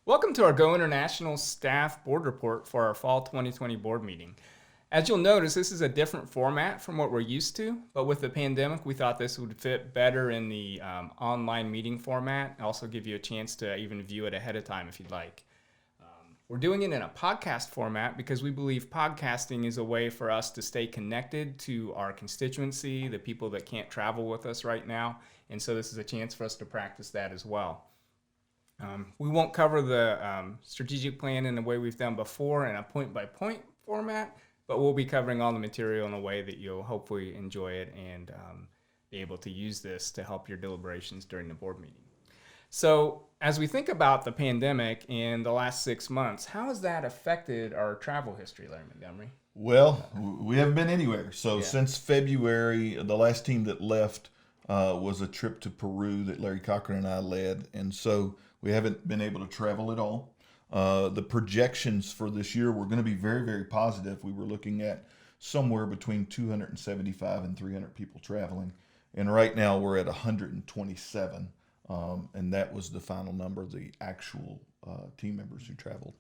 Welcome to our Go International Staff Board Report for our Fall 2020 board meeting. As you'll notice, this is a different format from what we're used to, but with the pandemic, we thought this would fit better in the online meeting format. Also give you a chance to even view it ahead of time if you'd like. We're doing it in a podcast format because we believe podcasting is a way for us to stay connected to our constituency, the people that can't travel with us right now, and so this is a chance for us to practice that as well. We won't cover the strategic plan in the way we've done before in a point-by-point format, but we'll be covering all the material in a way that you'll hopefully enjoy it and be able to use this to help your deliberations during the board meeting. So as we think about the pandemic in the last 6 months, how has that affected our travel history, Larry Montgomery? Well, we haven't been anywhere. So Yeah. since February, the last team that left was a trip to Peru that Larry Cochran and I led. And so we haven't been able to travel at all. The projections for this year were going to be very, very positive. We were looking at somewhere between 275 and 300 people traveling. And right now we're at 127. And that was the final number of the actual team members who traveled.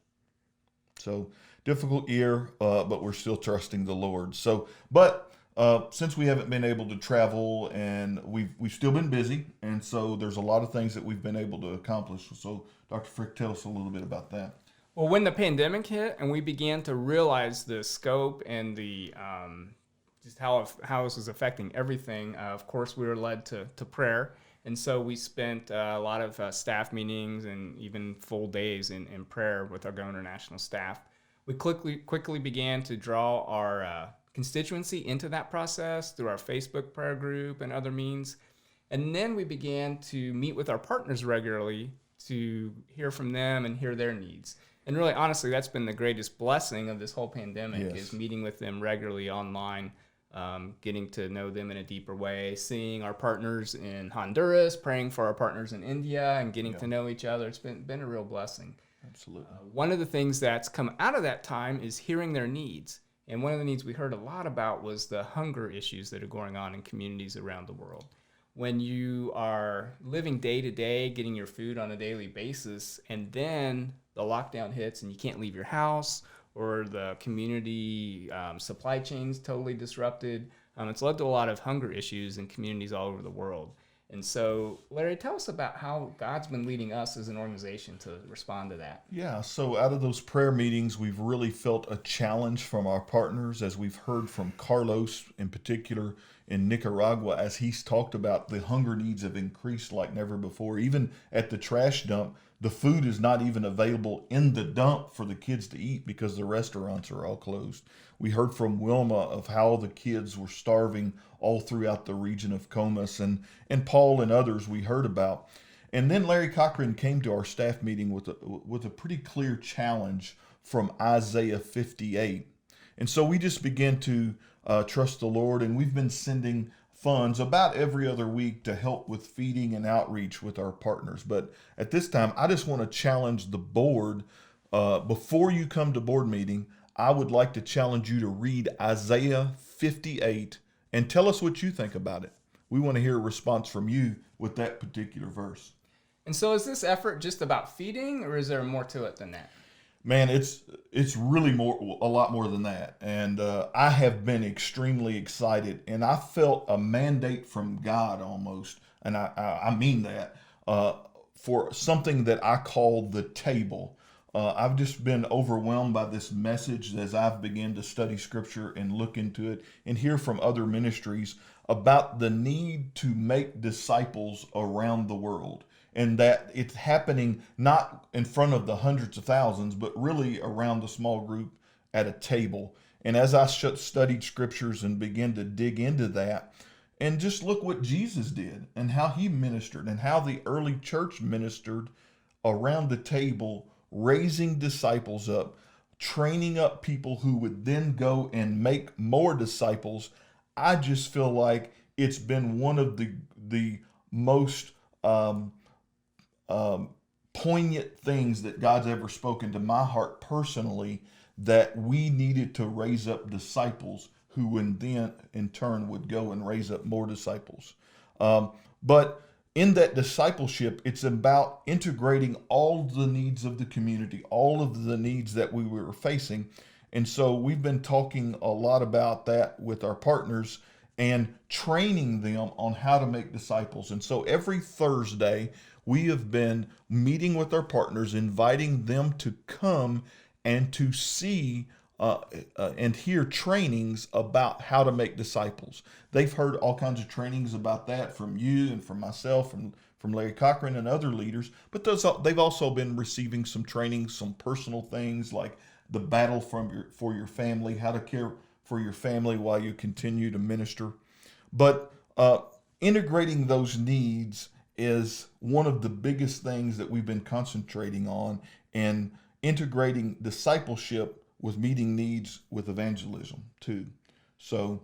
So difficult year, but we're still trusting the Lord. Since we haven't been able to travel and we've still been busy, and so there's a lot of things that we've been able to accomplish. So Dr. Frick, tell us a little bit about that. Well, when the pandemic hit and we began to realize the scope and the just how this was affecting everything, of course, we were led to prayer. And so we spent a lot of staff meetings and even full days in prayer with our Go International staff. We quickly began to draw our constituency into that process through our Facebook prayer group and other means. And then we began to meet with our partners regularly to hear from them and hear their needs. And really, honestly, that's been the greatest blessing of this whole pandemic Yes. is meeting with them regularly online. Getting to know them in a deeper way, seeing our partners in Honduras, praying for our partners in India, and getting to know each other. It's been a real blessing. Absolutely. One of the things that's come out of that time is hearing their needs. And one of the needs we heard a lot about was the hunger issues that are going on in communities around the world. When you are living day to day, getting your food on a daily basis, and then the lockdown hits and you can't leave your house, or the community supply chains totally disrupted. It's led to a lot of hunger issues in communities all over the world. And so, Larry, tell us about how God's been leading us as an organization to respond to that. Yeah, so out of those prayer meetings, we've really felt a challenge from our partners, as we've heard from Carlos in particular in Nicaragua, as he's talked about the hunger needs have increased like never before. Even at the trash dump, the food is not even available in the dump for the kids to eat because the restaurants are all closed. We heard from Wilma of how the kids were starving all throughout the region of Comas, and Paul and others we heard about. And then Larry Cochran came to our staff meeting with a pretty clear challenge from Isaiah 58. And so we just began to trust the Lord, and we've been sending funds about every other week to help with feeding and outreach with our partners. But at this time, I just want to challenge the board. Before you come to board meeting, I would like to challenge you to read Isaiah 58 and tell us what you think about it. We want to hear a response from you with that particular verse. And so is this effort just about feeding, or is there more to it than that? Man, it's really a lot more than that. And I have been extremely excited, and I felt a mandate from God almost, and I mean that, for something that I call the table. I've just been overwhelmed by this message as I've begun to study Scripture and look into it and hear from other ministries about the need to make disciples around the world. And that it's happening not in front of the hundreds of thousands, but really around the small group at a table. And as I studied scriptures and began to dig into that, and just look what Jesus did and how he ministered and how the early church ministered around the table, raising disciples up, training up people who would then go and make more disciples. I just feel like it's been one of the most poignant things that God's ever spoken to my heart personally, that we needed to raise up disciples who then in turn would go and raise up more disciples. But in that discipleship, it's about integrating all the needs of the community, all of the needs that we were facing. And so we've been talking a lot about that with our partners and training them on how to make disciples. And so every Thursday, we have been meeting with our partners, inviting them to come and to see and hear trainings about how to make disciples. They've heard all kinds of trainings about that from you and from myself, from Larry Cochran and other leaders. But they've also been receiving some trainings, some personal things like the battle for your family, how to care for your family while you continue to minister. But integrating those needs is one of the biggest things that we've been concentrating on, and integrating discipleship with meeting needs with evangelism too. So,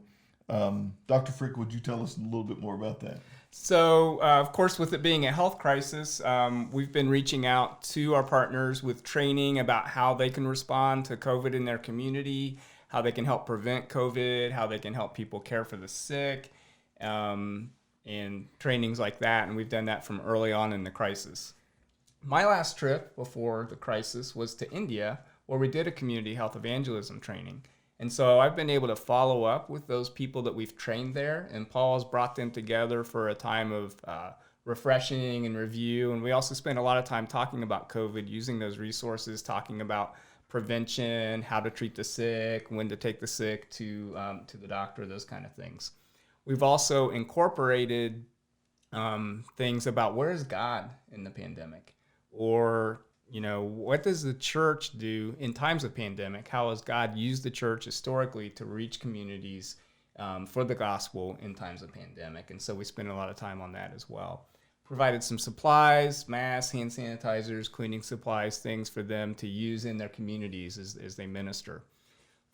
Dr. Frick, would you tell us a little bit more about that? So, of course, with it being a health crisis, we've been reaching out to our partners with training about how they can respond to COVID in their community, how they can help prevent COVID, how they can help people care for the sick, and trainings like that. And we've done that from early on in the crisis. My last trip before the crisis was to India, where we did a community health evangelism training. And so I've been able to follow up with those people that we've trained there, and Paul has brought them together for a time of refreshing and review. And we also spent a lot of time talking about COVID, using those resources, talking about prevention, how to treat the sick, when to take the sick to the doctor, those kind of things. We've also incorporated things about where is God in the pandemic, or what does the church do in times of pandemic? How has God used the church historically to reach communities for the gospel in times of pandemic? And so we spend a lot of time on that as well. Provided some supplies, masks, hand sanitizers, cleaning supplies, things for them to use in their communities as they minister.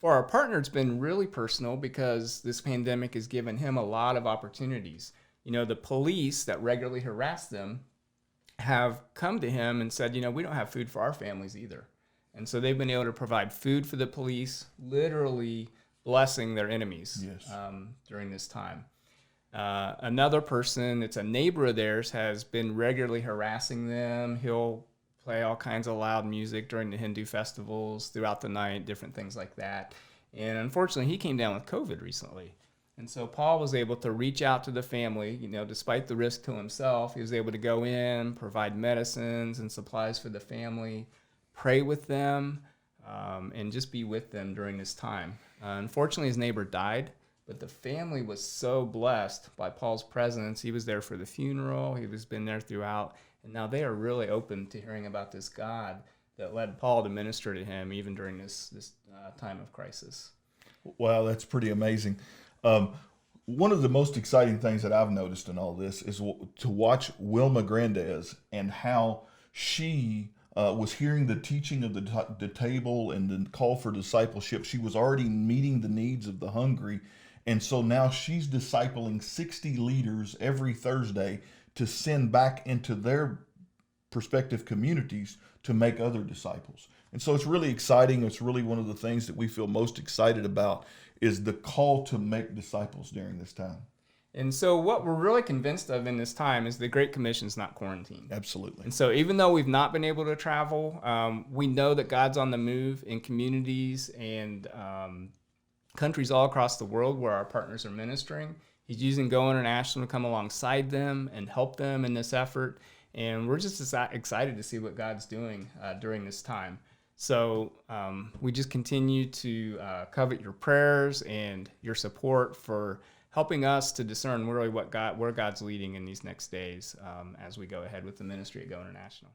For our partner, it's been really personal because this pandemic has given him a lot of opportunities. The police that regularly harass them have come to him and said, we don't have food for our families either. And so they've been able to provide food for the police, literally blessing their enemies. Yes. During this time. Another person, it's a neighbor of theirs, has been regularly harassing them. He'll play all kinds of loud music during the Hindu festivals throughout the night, different things like that. And unfortunately, he came down with COVID recently. And so Paul was able to reach out to the family, despite the risk to himself. He was able to go in, provide medicines and supplies for the family, pray with them, and just be with them during this time. Unfortunately, his neighbor died, but the family was so blessed by Paul's presence. He was there for the funeral. He was been there throughout. And now they are really open to hearing about this God that led Paul to minister to him even during this time of crisis. Wow, that's pretty amazing. One of the most exciting things that I've noticed in all this is to watch Wilma Grandes and how she was hearing the teaching of the table and the call for discipleship. She was already meeting the needs of the hungry. And so now she's discipling 60 leaders every Thursday to send back into their prospective communities to make other disciples. And so it's really exciting. It's really one of the things that we feel most excited about is the call to make disciples during this time. And so what we're really convinced of in this time is the Great Commission is not quarantine. Absolutely. And so even though we've not been able to travel, we know that God's on the move in communities and countries all across the world where our partners are ministering. He's using Go International to come alongside them and help them in this effort. And we're just excited to see what God's doing during this time. So we just continue to covet your prayers and your support for helping us to discern really where God's leading in these next days as we go ahead with the ministry at Go International.